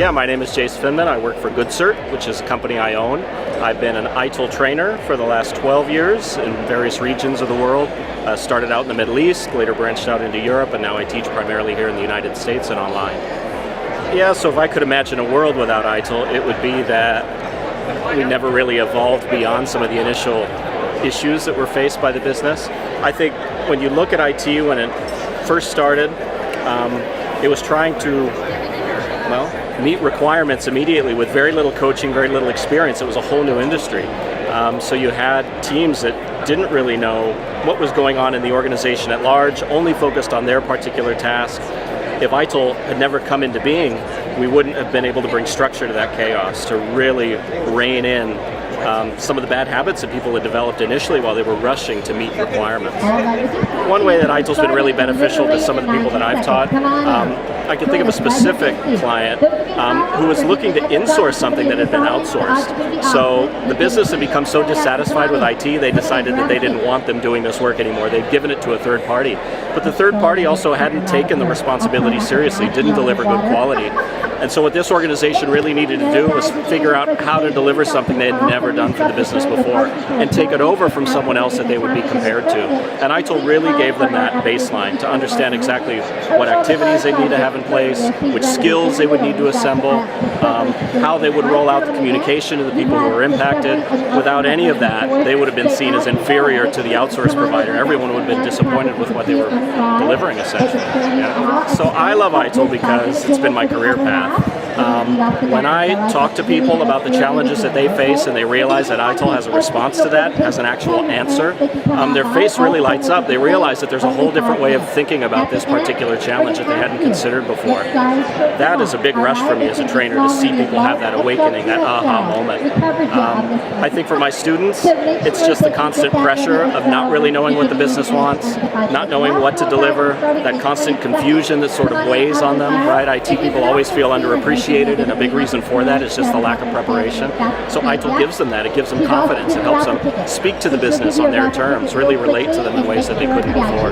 Yeah, my name is Jace Finman. I work for GoodCert, which is a company I own. I've been an ITIL trainer for the last 12 years in various regions of the world. Started out in the Middle East, later branched out into Europe, and now I teach primarily here in the United States and online. Yeah, so if I could imagine a world without ITIL, it would be that we never really evolved beyond some of the initial issues that were faced by the business. I think when you look at IT when it first started, it was trying to, meet requirements immediately with very little coaching, very little experience. It was a whole new industry. So you had teams that didn't really know what was going on in the organization at large, only focused on their particular task. If ITIL had never come into being, we wouldn't have been able to bring structure to that chaos, to really rein in some of the bad habits that people had developed initially while they were rushing to meet requirements. One way that ITIL's been really beneficial to some of the people that I've taught, I can think of a specific client who was looking to insource something that had been outsourced. So the business had become so dissatisfied with IT, they decided that they didn't want them doing this work anymore. They'd given it to a third party. But the third party also hadn't taken the responsibility seriously, didn't deliver good quality. And so what this organization really needed to do was figure out how to deliver something they had never done for the business before and take it over from someone else that they would be compared to. And ITIL really gave them that baseline to understand exactly what activities they need to have in place, which skills they would need to assemble, how they would roll out the communication to the people who were impacted. Without any of that, they would have been seen as inferior to the outsourced provider. Everyone would have been disappointed with what they were delivering, essentially. Yeah. So I love ITIL because it's been my career path. When I talk to people about the challenges that they face and they realize that ITIL has a response to that, has an actual answer, their face really lights up. They realize that there's a whole different way of thinking about this particular challenge that they hadn't considered before. That is a big rush for me as a trainer, to see people have that awakening, that aha moment. I think for my students, it's just the constant pressure of not really knowing what the business wants, not knowing what to deliver, that constant confusion that sort of weighs on them, right? IT people always feel underappreciated, and a big reason for that is just the lack of preparation. So ITIL gives them that. It gives them confidence. It helps them speak to the business on their terms, really relate to them in ways that they couldn't before.